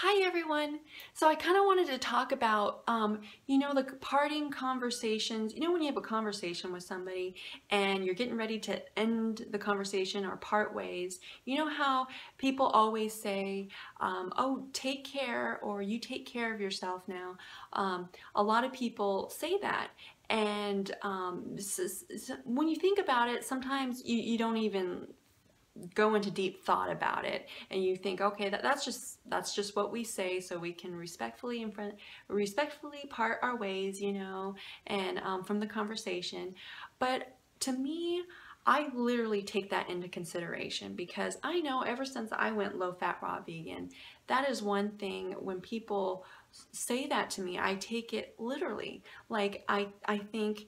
Hi everyone. So I kind of wanted to talk about, the parting conversations. You know, when you have a conversation with somebody and you're getting ready to end the conversation or part ways, you know how people always say, oh, take care, or you take care of yourself now. A lot of people say that. And when you think about it, sometimes you don't even go into deep thought about it, and you think, okay, that's just what we say, so we can respectfully part our ways, and from the conversation. But to me, I literally take that into consideration, because I know ever since I went low fat raw vegan, that is one thing. When people say that to me, I take it literally. Like I think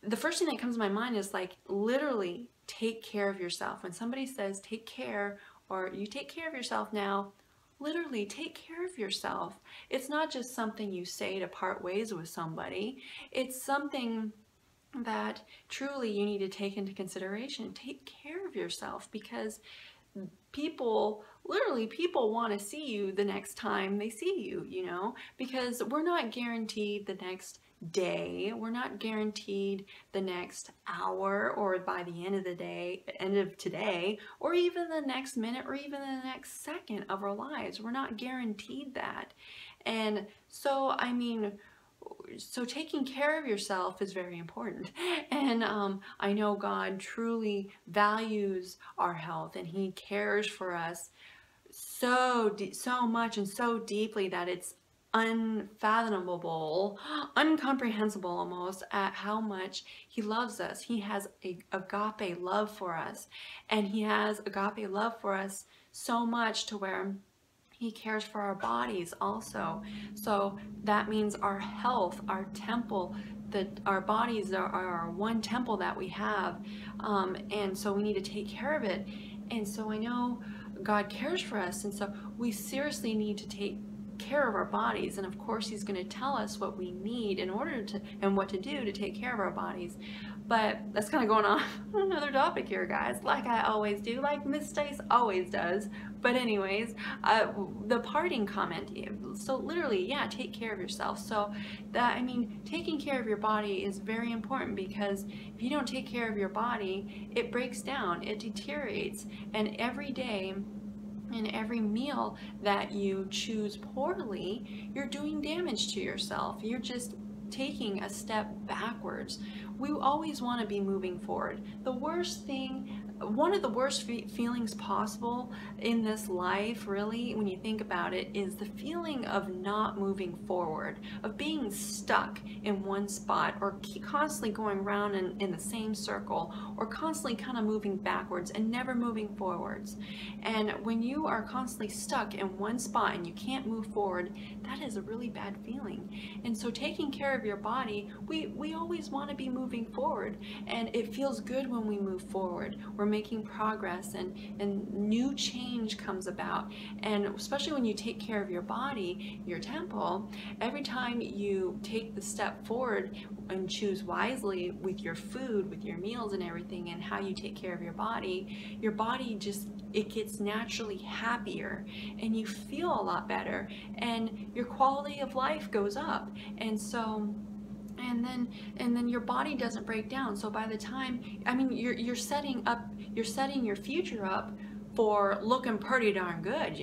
the first thing that comes to my mind is, like, literally take care of yourself. When somebody says take care, or you take care of yourself now, literally take care of yourself. It's not just something you say to part ways with somebody. It's something that truly you need to take into consideration. Take care of yourself, because literally people want to see you the next time they see you, because we're not guaranteed the next day, we're not guaranteed the next hour, or by the end of the day, end of today, or even the next minute, or even the next second of our lives. We're not guaranteed that. And so, so taking care of yourself is very important. And I know God truly values our health, and He cares for us so much and so deeply that it's unfathomable, incomprehensible almost, at how much He loves us. He has a agape love for us, and He has agape love for us so much to where He cares for our bodies also. So that means our health, our temple, that our bodies are our one temple that we have, and so we need to take care of it. And so I know God cares for us, and so we seriously need to take care of our bodies. And of course, He's going to tell us what we need in order to, and what to do to take care of our bodies. But that's kind of going on another topic here, guys, like I always do, like Miss Stace always does. But anyways, the parting comment, so literally, yeah, take care of yourself. So that, taking care of your body is very important, because if you don't take care of your body, it breaks down, it deteriorates, and every day, in every meal that you choose poorly, you're doing damage to yourself. You're just taking a step backwards. We always want to be moving forward. The worst thing, one of the worst feelings possible in this life, really, when you think about it, is the feeling of not moving forward, of being stuck in one spot, or constantly going around in the same circle, or constantly kind of moving backwards and never moving forwards. And when you are constantly stuck in one spot and you can't move forward, that is a really bad feeling. And so taking care of your body, we always want to be moving forward, and it feels good when we move forward. We're making progress, and new change comes about. And especially when you take care of your body, your temple, every time you take the step forward and choose wisely with your food, with your meals and everything, and how you take care of your body just, it gets naturally happier, and you feel a lot better, and your quality of life goes up. And so, and then your body doesn't break down. So by the time, you're setting your future up for looking pretty darn good,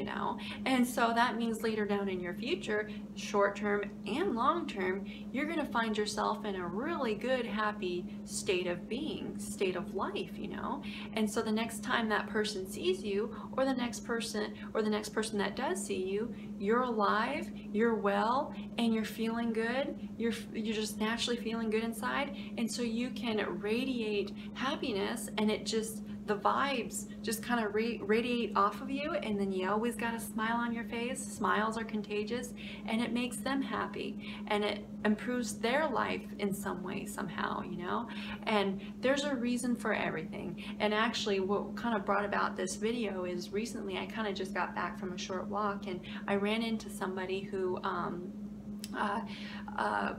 and so that means later down in your future, short term and long term, you're going to find yourself in a really good, happy state of being, state of life, and so the next time that person sees you, or the next person that does see you, you're alive, you're well, and you're feeling good. You're just naturally feeling good inside, and so you can radiate happiness, and the vibes just kind of radiate off of you, and then you always got a smile on your face. Smiles are contagious, and it makes them happy, and it improves their life in some way, somehow, and there's a reason for everything. And actually, what kind of brought about this video is, recently I kind of just got back from a short walk, and I ran into somebody who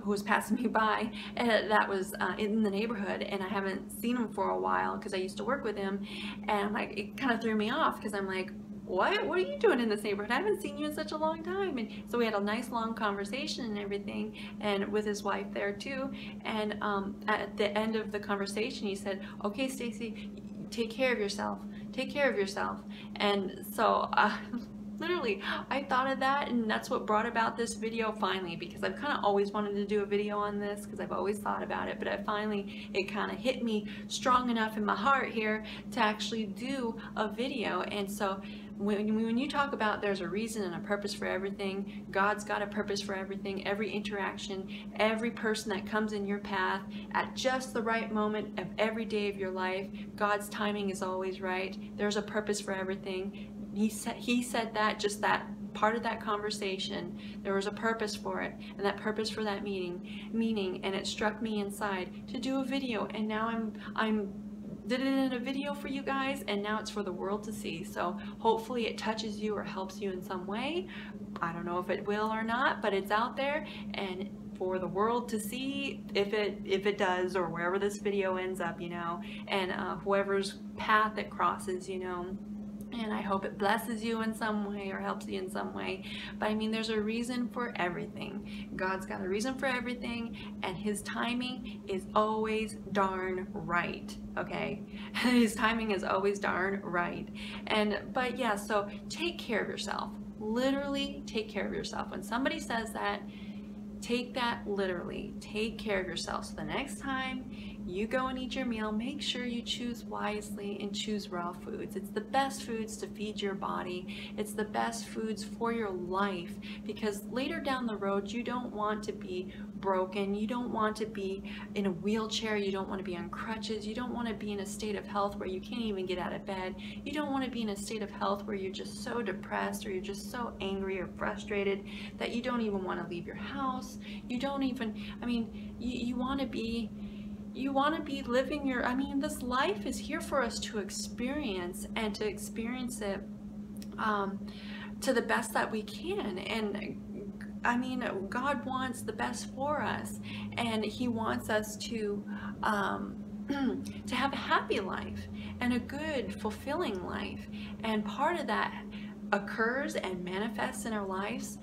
was passing me by, and that was in the neighborhood, and I haven't seen him for a while because I used to work with him, and I'm like, it kind of threw me off, because I'm like, what are you doing in this neighborhood? I haven't seen you in such a long time. And so we had a nice long conversation and everything, and with his wife there too. And at the end of the conversation, he said, okay, Staci, take care of yourself. Take care of yourself. And so literally, I thought of that, and that's what brought about this video finally, because I've kind of always wanted to do a video on this because I've always thought about it, but it kind of hit me strong enough in my heart here to actually do a video. And so when you talk about there's a reason and a purpose for everything, God's got a purpose for everything, every interaction, every person that comes in your path at just the right moment of every day of your life, God's timing is always right. There's a purpose for everything. He said that, just that part of that conversation, there was a purpose for it, and that purpose for that meaning, and it struck me inside to do a video, and now I'm did it in a video for you guys, and now it's for the world to see. So hopefully it touches you or helps you in some way. I don't know if it will or not, but it's out there and for the world to see, if it does, or wherever this video ends up, you know, and whoever's path it crosses, you know. And I hope it blesses you in some way or helps you in some way. But I mean, there's a reason for everything. God's got a reason for everything, and his timing is always darn right, okay? His timing is always darn right. But yeah, so take care of yourself. Literally take care of yourself. When somebody says that, take that literally. Take care of yourself. So the next time you go and eat your meal, make sure you choose wisely and choose raw foods. It's the best foods to feed your body. It's the best foods for your life, because later down the road, you don't want to be broken. You don't want to be in a wheelchair. You don't want to be on crutches. You don't want to be in a state of health where you can't even get out of bed. You don't want to be in a state of health where you're just so depressed, or you're just so angry or frustrated that you don't even want to leave your house. You don't even, I mean, you want to be living your, I mean, this life is here for us to experience, and to experience it to the best that we can. And I mean, God wants the best for us, and he wants us to have a happy life and a good, fulfilling life. And part of that occurs and manifests in our lives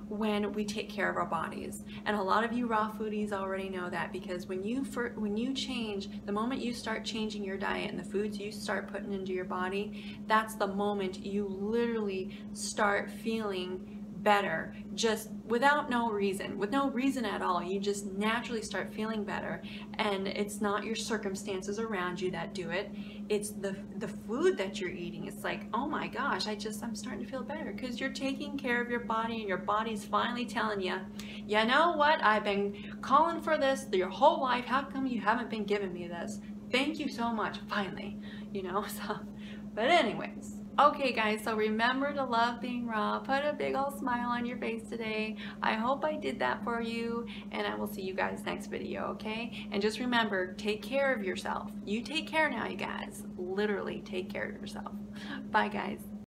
when we take care of our bodies. And a lot of you raw foodies already know that, because when you change, the moment you start changing your diet and the foods you start putting into your body, that's the moment you literally start feeling better, just without no reason, with no reason at all. You just naturally start feeling better, and it's not your circumstances around you that do it. It's the food that you're eating. It's like, oh my gosh, I'm starting to feel better, because you're taking care of your body, and your body's finally telling you, you know what, I've been calling for this your whole life. How come you haven't been giving me this? Thank you so much, finally, you know. So, but anyways, okay guys, so remember to love being raw. Put a big old smile on your face today. I hope I did that for you, and I will see you guys next video, okay? And just remember, take care of yourself. You take care now, you guys. Literally take care of yourself. Bye guys.